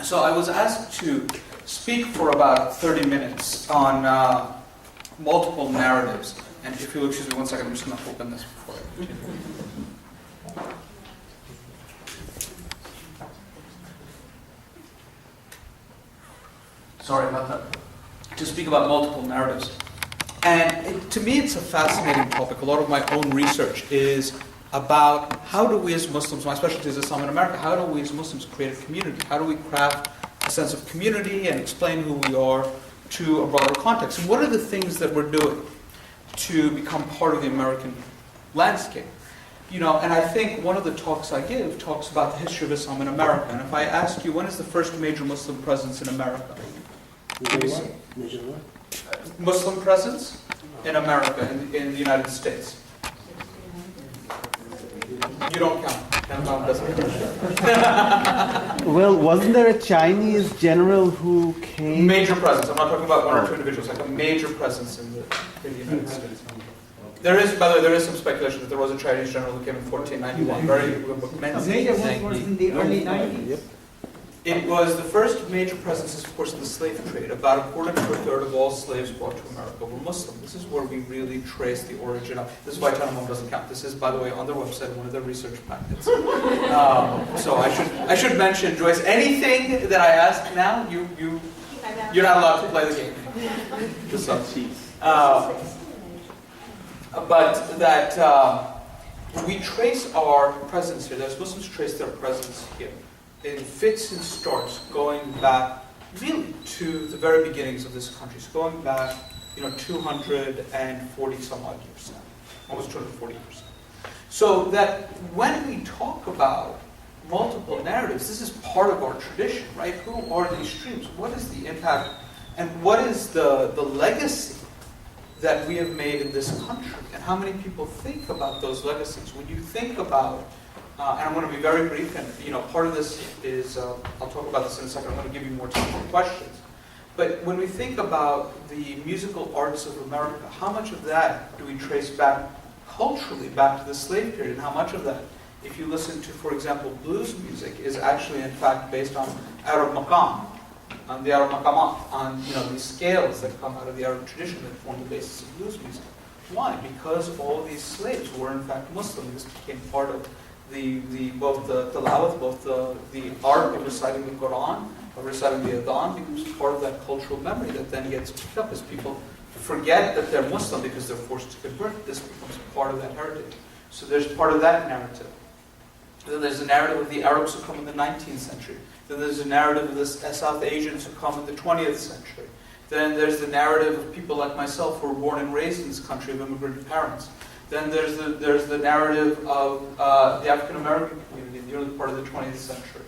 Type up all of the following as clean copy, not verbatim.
So I was asked to speak for about 30 minutes on multiple narratives. And if you'll excuse me one second, I'm just going to open this before I continue. Sorry about that. To speak about multiple narratives. And to me, it's a fascinating topic. A lot of my own research is about how do we as Muslims, my specialty is Islam in America, how do we as Muslims create a community? How do we craft a sense of community and explain who we are to a broader context? And what are the things that we're doing to become part of the American landscape? You know, and I think one of the talks I give talks about the history of Islam in America. And if I ask you, when is the first major Muslim presence in America? Muslim presence in America, in the United States. You don't count. Well, wasn't there a Chinese general who came? Major presence. I'm not talking about one or two individuals. Like a major presence in the United States. There is, by the way, there is some speculation that there was a Chinese general who came in 1491. Very major one was in the early 90s. Yep. It was the first major presence, is, of course, in the slave trade. About a quarter to a third of all slaves brought to America were Muslim. This is where we really trace the origin of. This is why China doesn't count. This is, by the way, on their website, one of their research packets. So I should mention, Joyce, anything that I ask now, you're not allowed to play the game. Just but that we trace our presence here. As Muslims trace their presence here. It fits and starts going back really to the very beginnings of this country. So going back, 240 some odd years now, almost 240 years. So that when we talk about multiple narratives, this is part of our tradition, right? Who are these streams? What is the impact, and what is the legacy that we have made in this country? And how many people think about those legacies? When you think about and I'm going to be very brief, and part of this is, I'll talk about this in a second, I'm going to give you more time for questions. But when we think about the musical arts of America, how much of that do we trace back culturally, back to the slave period? And how much of that, if you listen to, for example, blues music, is actually in fact based on Arab maqam, on the Arab maqamat, on these scales that come out of the Arab tradition that form the basis of blues music. Why? Because all these slaves were in fact Muslim. This became part of both the tilawat, both the art of reciting the Quran, of reciting the Adhan, becomes part of that cultural memory that then gets picked up as people forget that they're Muslim because they're forced to convert. This becomes part of that heritage. So there's part of that narrative. Then there's the narrative of the Arabs who come in the 19th century. Then there's the narrative of the South Asians who come in the 20th century. Then there's the narrative of people like myself who were born and raised in this country of immigrant parents. Then there's the narrative of the African American community in the early part of the 20th century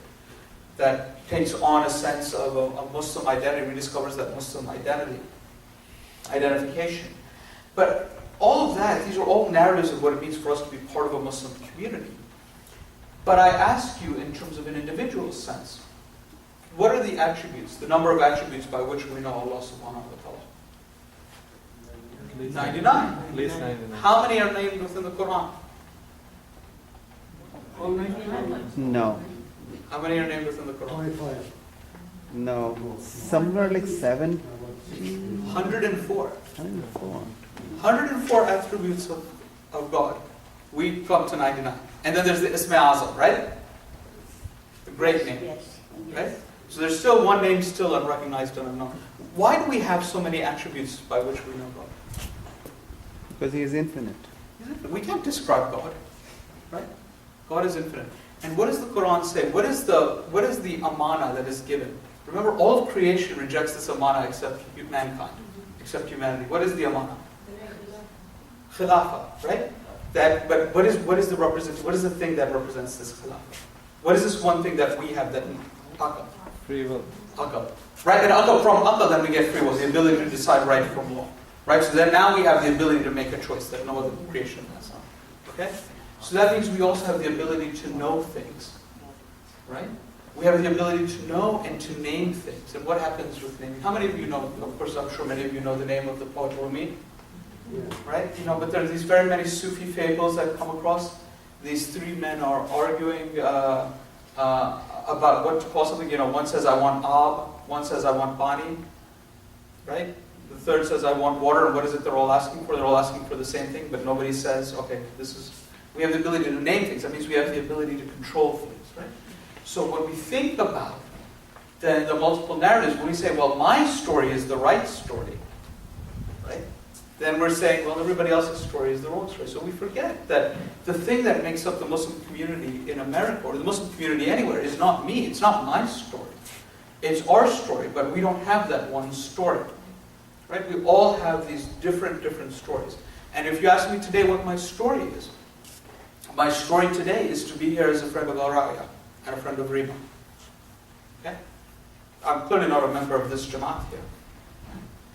that takes on a sense of a Muslim identity, rediscovers that Muslim identification. But all of that, these are all narratives of what it means for us to be part of a Muslim community. But I ask you in terms of an individual sense, what are the attributes, the number of attributes by which we know Allah subhanahu wa ta'ala? 99. At least 99. How many are named within the Quran? All 99. No. How many are named within the Quran? 25. No. Somewhere like 7. 104. 104. 104 attributes of God. We come to 99. And then there's the Isma Azam, right? The great name. Yes. Right? So there's still one name still unrecognized and unknown. Why do we have so many attributes by which we know God? Because he is infinite. We can't describe God, right? God is infinite. And what does the Quran say? What is the amana that is given? Remember, all of creation rejects this amana except mankind, except humanity. What is the amana? Khilafa, right? But what is the represent? What is the thing that represents this khilafa? What is this one thing that we have that aql? Free will. Aql. Right? And aql, from aql then we get free will, the ability to decide right from wrong. Right? So then now we have the ability to make a choice that no other creation has. Okay? So that means we also have the ability to know things. Right? We have the ability to know and to name things. And what happens with naming? How many of you know, of course I'm sure many of you know the name of the poet Rumi? Yeah. Right? But there are these very many Sufi fables that come across. These three men are arguing about what to call something. One says I want Ab, one says I want Bani, right? The third says I want water, and what is it they're all asking for? They're all asking for the same thing, but nobody says, okay, we have the ability to name things. That means we have the ability to control things, right? So when we think about then the multiple narratives, when we say, well, my story is the right story, right? Then we're saying, well, everybody else's story is the wrong story. So we forget that the thing that makes up the Muslim community in America, or the Muslim community anywhere, is not me. It's not my story. It's our story, but we don't have that one story, right? We all have these different stories. And if you ask me today what my story is, my story today is to be here as a friend of Al Raya and a friend of Rima. Okay? I'm clearly not a member of this Jamaat here.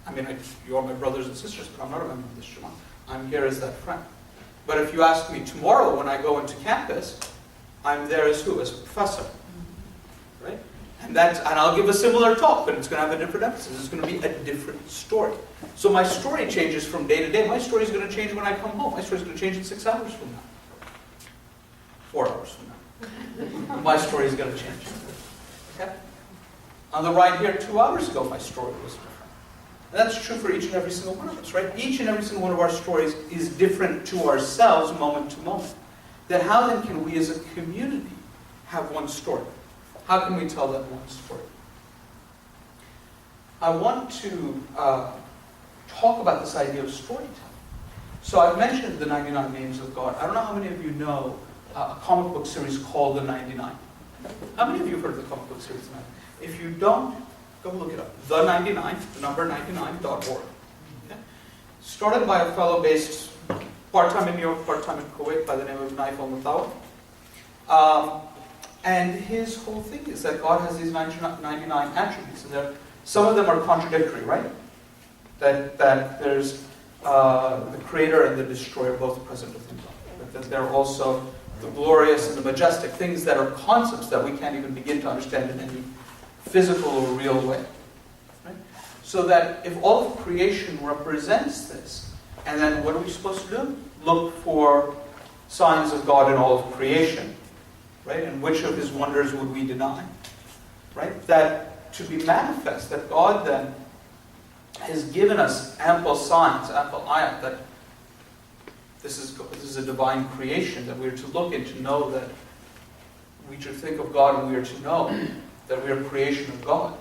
I mean, you are my brothers and sisters, but I'm not a member of this Jamaat. I'm here as that friend. But if you ask me tomorrow when I go into campus, I'm there as who? As a professor. Right? And I'll give a similar talk, but it's going to have a different emphasis. It's going to be a different story. So my story changes from day to day. My story is going to change when I come home. My story is going to change in 6 hours from now. 4 hours from now. My story is going to change. Okay? On the ride here 2 hours ago, my story was different. And that's true for each and every single one of us, right? Each and every single one of our stories is different to ourselves moment to moment. Then how then can we as a community have one story? How can we tell that one story? I want to talk about this idea of storytelling. So I've mentioned the 99 Names of God. I don't know how many of you know a comic book series called The 99. How many of you have heard of the comic book series? If you don't, go look it up. The 99, the number 99.org. Okay? Started by a fellow based part-time in New York, part-time in Kuwait by the name of Naif al-Mutawa. And his whole thing is that God has these 99 attributes, and some of them are contradictory, right? That there's the creator and the destroyer both present with him. But that they're also the glorious and the majestic, things that are concepts that we can't even begin to understand in any physical or real way. Right? So that if all of creation represents this, and then what are we supposed to do? Look for signs of God in all of creation. Right? And which of his wonders would we deny? Right? That to be manifest, that God then has given us ample signs, ample ayat, that this is a divine creation, that we are to look and to know that we should think of God, and we are to know that we are creation of God.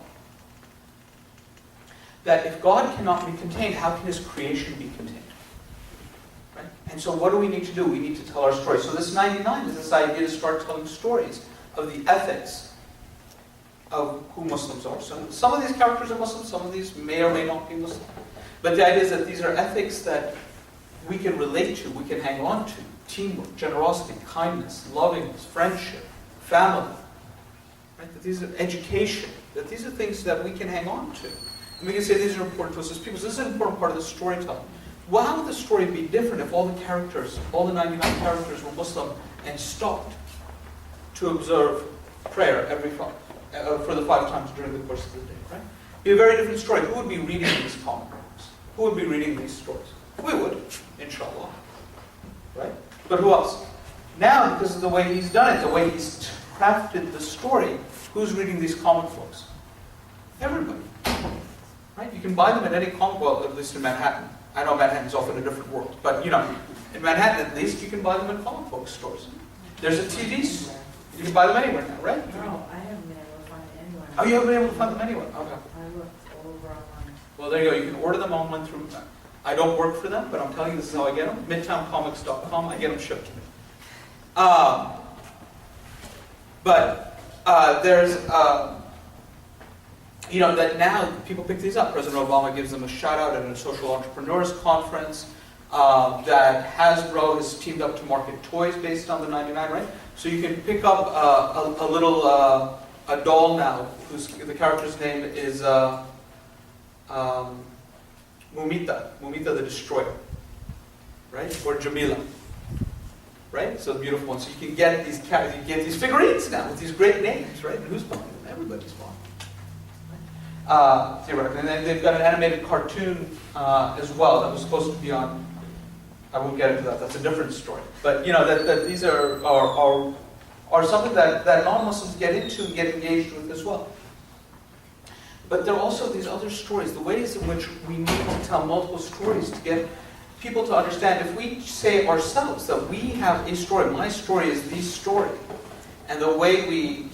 That if God cannot be contained, how can his creation be contained? Right? And so what do we need to do? We need to tell our story. So this 99 is this idea to start telling stories of the ethics of who Muslims are. So some of these characters are Muslims, some of these may or may not be Muslim. But the idea is that these are ethics that we can relate to, we can hang on to. Teamwork, generosity, kindness, lovingness, friendship, family. Right? That these are education, that these are things that we can hang on to. And we can say these are important to us as people. So this is an important part of the storytelling. Well, how would the story be different if all the characters, all the 99 characters were Muslim and stopped to observe prayer for the 5 times during the course of the day, right? It'd be a very different story. Who would be reading these comic books? Who would be reading these stories? We would, inshallah. Right? But who else? Now, because of the way he's done it, the way he's crafted the story, who's reading these comic books? Everybody. Right? You can buy them at any comic book, at least in Manhattan. I know Manhattan's often a different world, but in Manhattan at least you can buy them in comic book stores. There's a TV. You can buy them anywhere now, right? No, I haven't been able to find it anywhere. Oh, you haven't been able to find them anywhere? Okay. I looked all over online. Well, there you go. You can order them online through. I don't work for them, but I'm telling you this is how I get them. MidtownComics.com. I get them shipped to me. But there's, that now people pick these up. President Obama gives them a shout out at a social entrepreneurs conference. That Hasbro has teamed up to market toys based on the 99, right? So you can pick up a little a doll now, the character's name is Mumita the Destroyer, right? Or Jamila, right? So the beautiful one. So you can get these figurines now with these great names, right? And who's buying them? Everybody's buying them. Theoretically, and then they've got an animated cartoon as well that was supposed to be on. I won't get into that. That's a different story. But that these are are something that non-Muslims get into and get engaged with as well. But there are also these other stories, the ways in which we need to tell multiple stories to get people to understand. If we say ourselves that we have a story, my story is the story, and the way we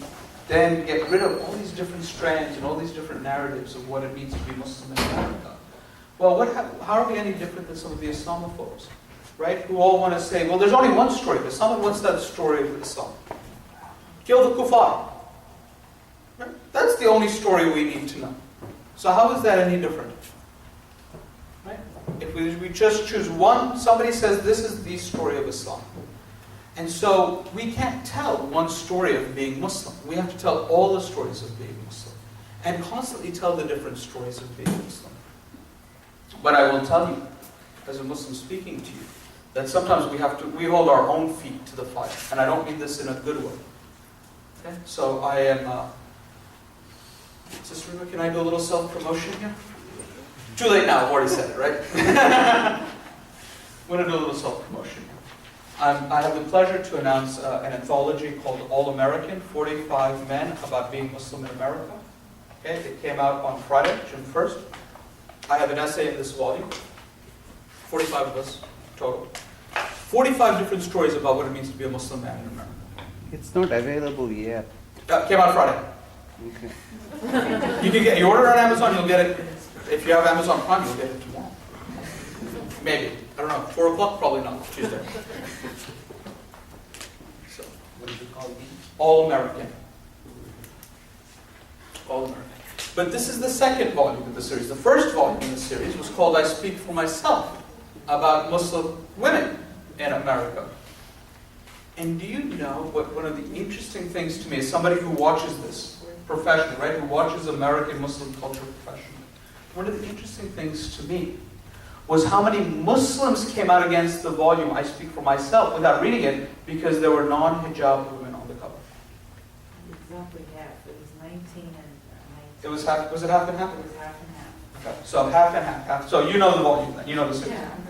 then get rid of all these different strands and all these different narratives of what it means to be Muslim in America. Well, how are we any different than some of the Islamophobes, right? Who all want to say, well, there's only one story, but someone wants that story of Islam. Kill the kuffar. Right? That's the only story we need to know. So how is that any different? Right? If we just choose one, somebody says this is the story of Islam. And so we can't tell one story of being Muslim. We have to tell all the stories of being Muslim. And constantly tell the different stories of being Muslim. But I will tell you, as a Muslim speaking to you, that sometimes we hold our own feet to the fire. And I don't mean this in a good way. Okay? So I am, Sister Rima, can I do a little self-promotion here? Too late now, I've already said it, right? I'm going to do a little self-promotion. I have the pleasure to announce an anthology called All American, 45 Men About Being Muslim in America. Okay, it came out on Friday, June 1st. I have an essay in this volume, 45 of us total. 45 different stories about what it means to be a Muslim man in America. It's not available yet. Came out Friday. Okay. You order it on Amazon, you'll get it. If you have Amazon Prime, you'll get it tomorrow. Maybe. I don't know. 4 o'clock? Probably not. Tuesday. So, what is it called? All American. All American. But this is the second volume of the series. The first volume in the series was called I Speak for Myself, about Muslim women in America. And do you know what one of the interesting things to me, as somebody who watches this professionally, right, who watches American Muslim culture professionally, one of the interesting things to me was how many Muslims came out against the volume I Speak for Myself without reading it because there were non-hijab women on the cover. Exactly half. It was 19 and 19. It was half. Was it half and half? It was half and half. Okay, so half and half. So you know the volume then. You know the series. Yeah, I'm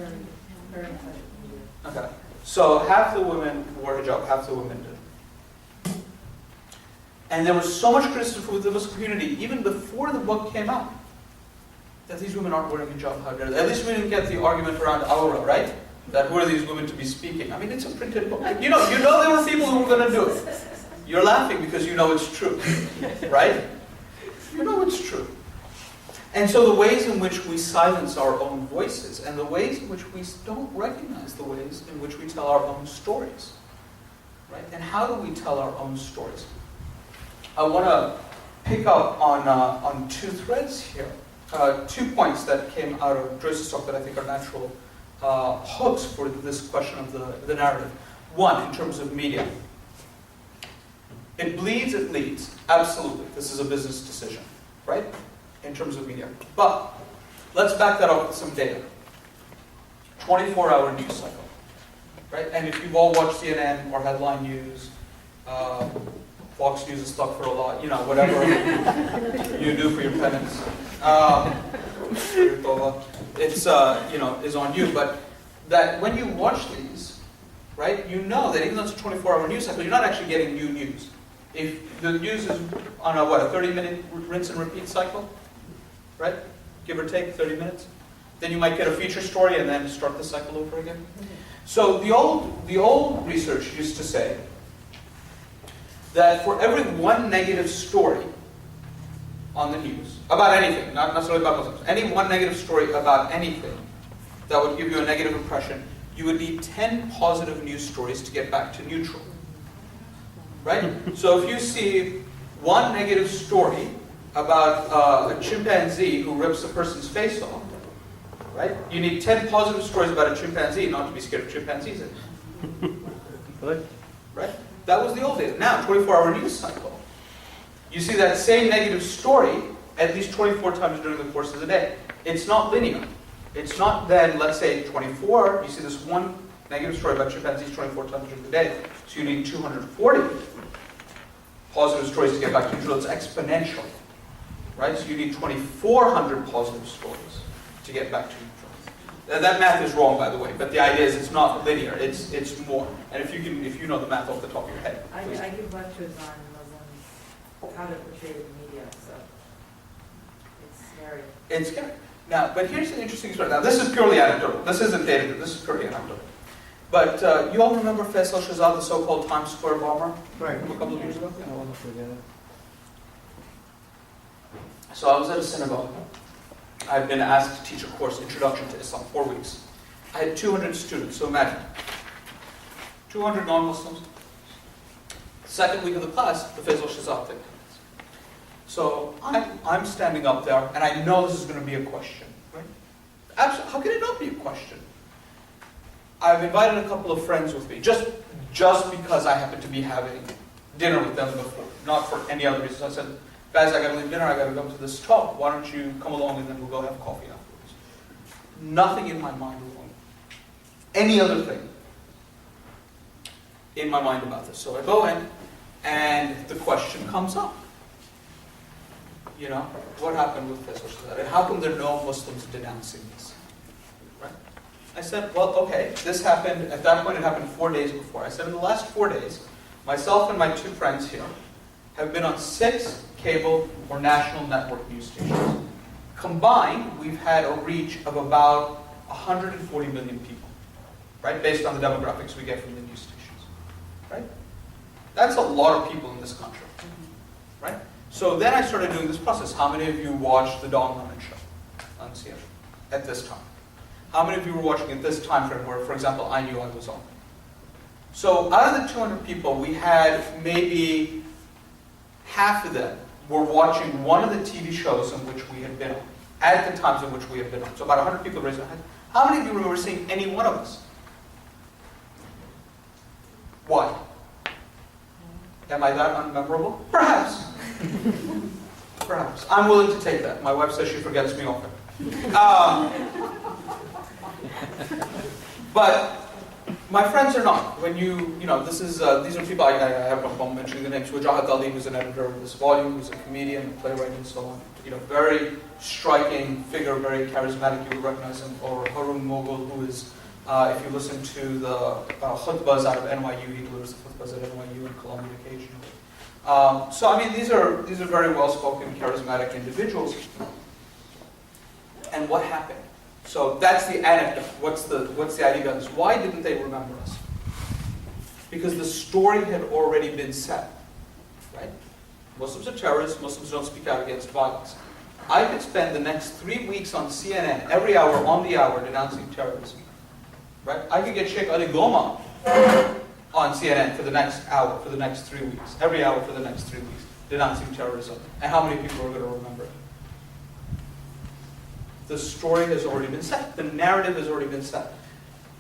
very excited to do it. Okay. So half the women wore hijab, half the women did. And there was so much criticism from the Muslim community, even before the book came out, that these women aren't wearing hijab. How dare they? At least we didn't get the argument around Aura, right? That who are these women to be speaking? I mean, it's a printed book. You know there were people who were going to do it. You're laughing because you know it's true, right? You know it's true. And so the ways in which we silence our own voices, and the ways in which we don't recognize the ways in which we tell our own stories, right? And how do we tell our own stories? I want to pick up on 2 threads here. 2 points that came out of Joyce's talk that I think are natural hooks for this question of the narrative. One, in terms of media. It bleeds, it leads. Absolutely. This is a business decision, right? In terms of media. But let's back that up with some data. 24-hour news cycle, right? And if you've all watched CNN or headline news, Fox News is stuck for a lot, whatever you do for your penance. It's, is on you. But that when you watch these, right, you know that even though it's a 24-hour news cycle, you're not actually getting new news. If the news is on a 30-minute rinse and repeat cycle, right? Give or take 30 minutes. Then you might get a feature story and then start the cycle over again. So the old research used to say that for every one negative story on the news, about anything, not necessarily about Muslims, any one negative story about anything that would give you a negative impression, you would need 10 positive news stories to get back to neutral. Right? So if you see one negative story about a chimpanzee who rips a person's face off, right? You need 10 positive stories about a chimpanzee not to be scared of chimpanzees. Right? That was the old days. Now, 24-hour news cycle. You see that same negative story at least 24 times during the course of the day. It's not linear. It's not then, let's say, 24. You see this one negative story about chimpanzees 24 times during the day. So you need 240 positive stories to get back to neutral. It's exponential. Right? So you need 2,400 positive stories to get back to neutral. That math is wrong, by the way, but the idea is it's not linear, it's more. And if you know the math off the top of your head, I please. give lectures on Muslims, how to portray the media, so it's scary. It's scary. Now, but here's an interesting story. Now, this is purely anecdotal. This isn't data. This is purely anecdotal. But you all remember Faisal Shahzad, the so-called Times Square bomber, Right. a couple of years ago? I want to forget it. So I was at a synagogue. I've been asked to teach a course, Introduction to Islam, 4 weeks. I had 200 students, so imagine. 200 non-Muslims. Second week of the class, the Faisal Shahzad thing. So I'm standing up there, and I know this is going to be a question. Right? Absolutely. How can it not be a question? I've invited a couple of friends with me, just because I happen to be having dinner with them before, not for any other reason. I said, guys, I got to leave dinner, I got to go to this talk. Why don't you come along and then we'll go have coffee afterwards. Nothing in my mind alone. Any other thing in my mind about this. So I go in, and the question comes up. You know, what happened with this or that? And how come there are no Muslims denouncing this? Right? I said, well, okay, this happened, at that point it happened 4 days before. I said, in the last 4 days, myself and my 2 friends here have been on 6 cable or national network news stations. Combined, we've had a reach of about 140 million people, right? Based on the demographics we get from the news stations, right? That's a lot of people in this country, right? So then I started doing this process. How many of you watched the Don Lemon Show on CNN at this time? How many of you were watching at this time frame where, for example, I knew I was on? So out of the 200 people, we had maybe half of them were watching one of the TV shows in which we had been on, at the times in which we had been on. So about 100 people raised their hand. How many of you remember seeing any one of us? Why? Am I that unmemorable? Perhaps. Perhaps. I'm willing to take that. My wife says she forgets me often. But my friends are not. When you know, these are people, I have no problem mentioning the names. Wajahat Ali, who's an editor of this volume, who's a comedian, a playwright, and so on. You know, very striking figure, very charismatic, you would recognize him. Or Harun Mughal, who is, if you listen to the khutbahs out of NYU, he delivers the khutbahs at NYU and Columbia occasionally. So I mean, these are very well-spoken, charismatic individuals. And what happened? So that's the anecdote. What's the idea about this? Why didn't they remember us? Because the story had already been set, right? Muslims are terrorists. Muslims don't speak out against violence. I could spend the next 3 weeks on CNN, every hour, on the hour, denouncing terrorism, right? I could get Sheikh Ali Goma on CNN for the next hour, for the next 3 weeks, every hour for the next 3 weeks, denouncing terrorism. And how many people are going to remember it? The story has already been set. The narrative has already been set.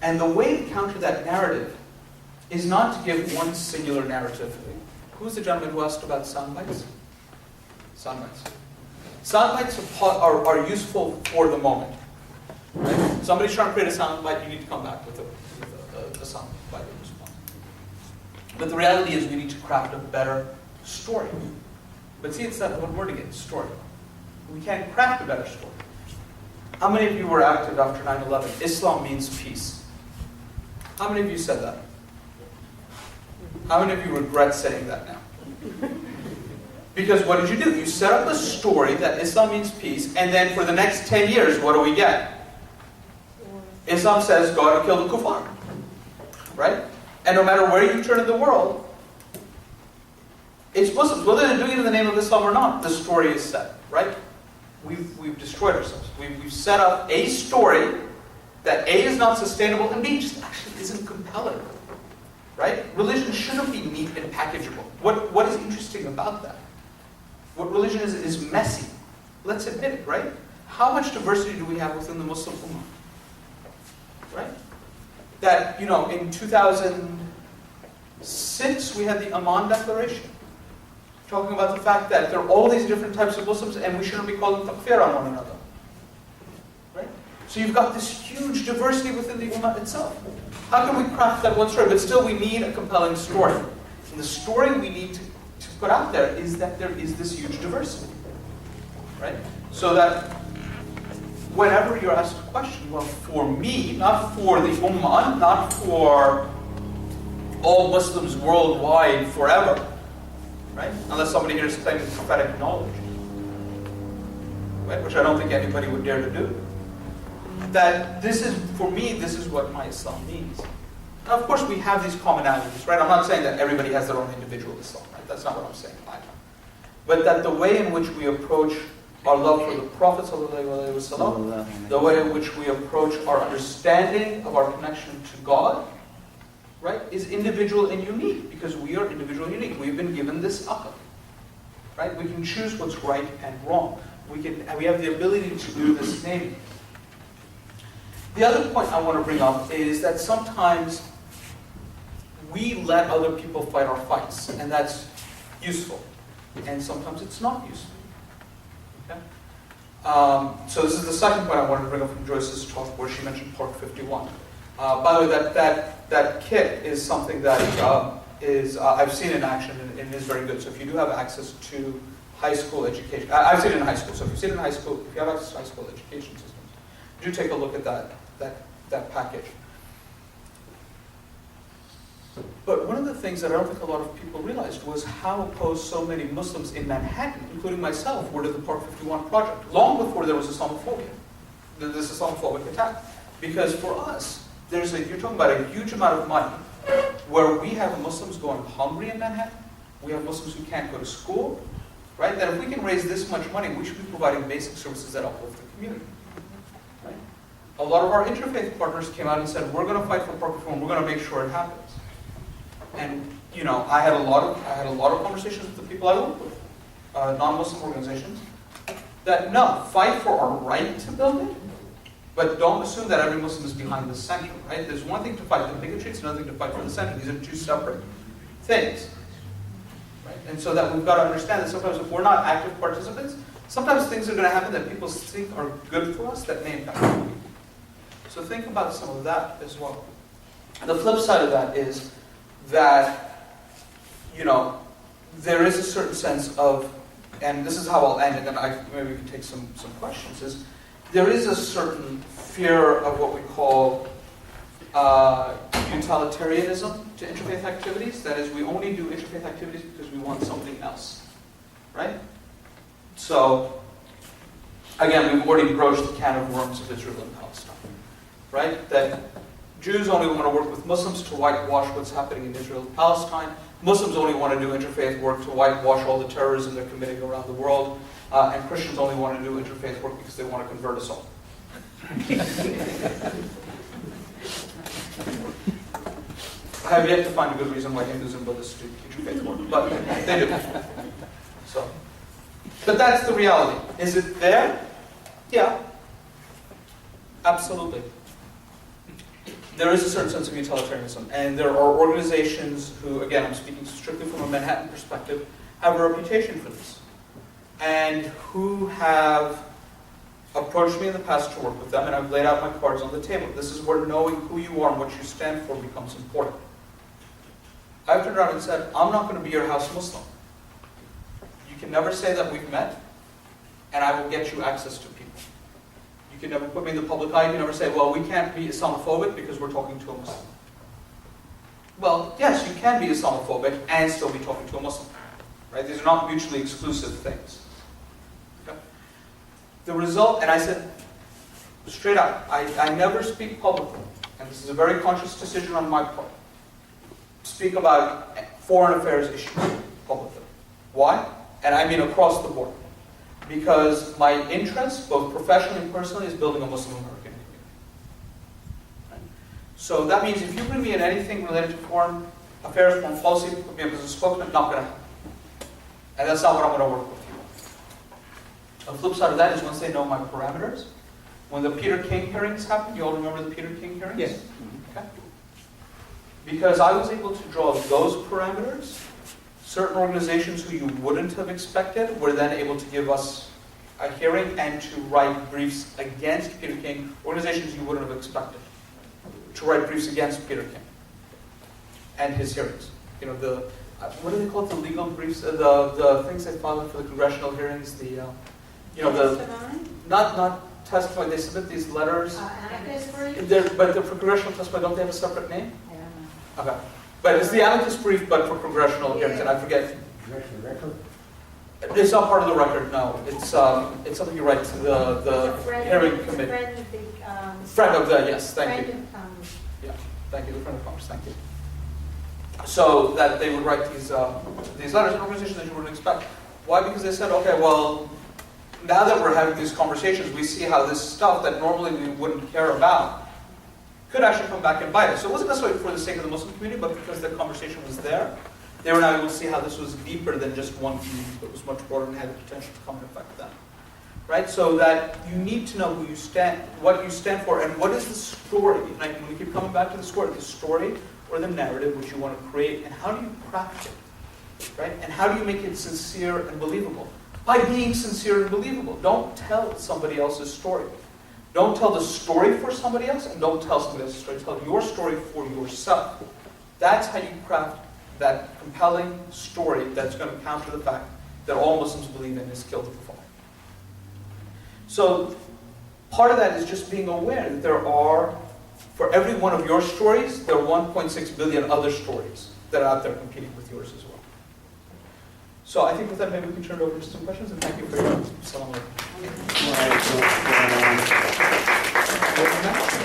And the way to counter that narrative is not to give one singular narrative. Who's the gentleman who asked about sound bites? Sound bites. Sound bites are useful for the moment. Right? Somebody's trying to create a sound bite, you need to come back with a sound bite in response. But the reality is we need to craft a better story. But see, it's that one word again, story. We can't craft a better story. How many of you were active after 9/11? Islam means peace. How many of you said that? How many of you regret saying that now? Because what did you do? You set up a story that Islam means peace, and then for the next 10 years, what do we get? Islam says, go out and kill the kuffar. Right? And no matter where you turn in the world, it's Muslims. Whether they're doing it in the name of Islam or not, the story is set. Right? We've destroyed ourselves. We've set up a story that A, is not sustainable, and B, just actually isn't compelling. Right? Religion shouldn't be neat and packageable. What is interesting about that? What religion is messy. Let's admit it, right? How much diversity do we have within the Muslim Ummah? Right? That, in 2006, we had the Amman Declaration, talking about the fact that there are all these different types of Muslims and we shouldn't be calling takfir on one another. Right? So you've got this huge diversity within the Ummah itself. How can we craft that one story? But still we need a compelling story. And the story we need to put out there is that there is this huge diversity. Right? So that whenever you're asked a question, well, for me, not for the Ummah, not for all Muslims worldwide forever, right? Unless somebody here is claiming prophetic knowledge, right? Which I don't think anybody would dare to do. That this is, for me, this is what my Islam means. Now, of course, we have these commonalities, right? I'm not saying that everybody has their own individual Islam, right? That's not what I'm saying either. But that the way in which we approach our love for the Prophet ﷺ, the way in which we approach our understanding of our connection to God, right, is individual and unique, because we are individual and unique. We've been given this aql, right? We can choose what's right and wrong. We have the ability to do this naming. The other point I want to bring up is that sometimes we let other people fight our fights, and that's useful. And sometimes it's not useful. Okay? So this is the second point I wanted to bring up from Joyce's talk, where she mentioned Part 51. By the way, that kit is something that I've seen in action and is very good. So if you do have access to high school education, I've seen it in high school. So if you've seen it in high school, if you have access to high school education systems, do take a look at that package. But one of the things that I don't think a lot of people realized was how opposed so many Muslims in Manhattan, including myself, were to the Part 51 project, long before there was Islamophobia, this Islamophobic attack. Because for us, you're talking about a huge amount of money, where we have Muslims going hungry in Manhattan, we have Muslims who can't go to school, right? That if we can raise this much money, we should be providing basic services that uplift the community. Right? A lot of our interfaith partners came out and said, we're going to fight for Part 51, we're going to make sure it happens. And I had a lot of conversations with the people I work with, non-Muslim organizations, that no, fight for our right to build it, but don't assume that every Muslim is behind the center, right? There's one thing to fight the bigotry, it's another thing to fight for the center. These are two separate things, right? And so that we've got to understand that sometimes if we're not active participants, sometimes things are going to happen that people think are good for us that may impact people. So think about some of that as well. The flip side of that is that, there is a certain sense of, and this is how I'll end it, and maybe we can take some questions, is there is a certain fear of what we call utilitarianism to interfaith activities. That is, we only do interfaith activities because we want something else, right? So, again, we've already broached the can of worms of Israel and Palestine, right? That Jews only want to work with Muslims to whitewash what's happening in Israel and Palestine. Muslims only want to do interfaith work to whitewash all the terrorism they're committing around the world. And Christians only want to do interfaith work because they want to convert us all. I have yet to find a good reason why Hindus and Buddhists do interfaith work, but they do. But that's the reality. Is it there? Yeah. Absolutely. There is a certain sense of utilitarianism, and there are organizations who, again, I'm speaking strictly from a Manhattan perspective, have a reputation for this, and who have approached me in the past to work with them, and I've laid out my cards on the table. This is where knowing who you are and what you stand for becomes important. I've turned around and said, I'm not going to be your house Muslim. You can never say that we've met, and I will get you access to people. You can never put me in the public eye. You can never say, well, we can't be Islamophobic because we're talking to a Muslim. Well, yes, you can be Islamophobic and still be talking to a Muslim. Right? These are not mutually exclusive things. Okay? The result, and I said straight up, I never speak publicly, and this is a very conscious decision on my part, speak about foreign affairs issues publicly. Why? And I mean across the board. Because my interest, both professionally and personally, is building a Muslim American community. Right? So that means if you bring me in anything related to foreign affairs, foreign policy, put me up as a spokesman, not going to happen. And that's not what I'm going to work with you on. The flip side of that is once they know my parameters, when the Peter King hearings happened, you all remember the Peter King hearings? Yes. Okay. Because I was able to draw those parameters, certain organizations who you wouldn't have expected were then able to give us a hearing and to write briefs against Peter King, organizations you wouldn't have expected to write briefs against Peter King and his hearings. What do they call it, the legal briefs, the things they filed for the congressional hearings, not testimony, they submit these letters. Amicus brief? But for congressional testimony, don't they have a separate name? I don't know. Okay. But it's the amicus brief, but for congressional hearings, and I forget. It's not part of the record, no. It's something you write to the hearing committee. Friend of the, Friend of the, yes, thank you. friend of Congress. Thank you, the friend of Congress, thank you. So that they would write these letters, an organization that you wouldn't expect. Why? Because they said, okay, well, now that we're having these conversations, we see how this stuff that normally we wouldn't care about could actually come back and bite us. So it wasn't necessarily for the sake of the Muslim community, but because the conversation was there, they were now able to see how this was deeper than just one community, but was much broader and had the potential to come and affect them. Right? So that you need to know who you stand, what you stand for, and what is the story. Like when we keep coming back to the story or the narrative which you want to create, and how do you craft it? Right? And how do you make it sincere and believable? By being sincere and believable. Don't tell somebody else's story. Don't tell the story for somebody else, and don't tell somebody else's story. Tell your story for yourself. That's how you craft that compelling story that's going to counter the fact that all Muslims believe in is kill the Prophet. So part of that is just being aware that there are, for every one of your stories, there are 1.6 billion other stories that are out there competing with yours as well. So I think with that, maybe we can turn it over to some questions, and thank you for your time. Assalamu alaikum. Right, so,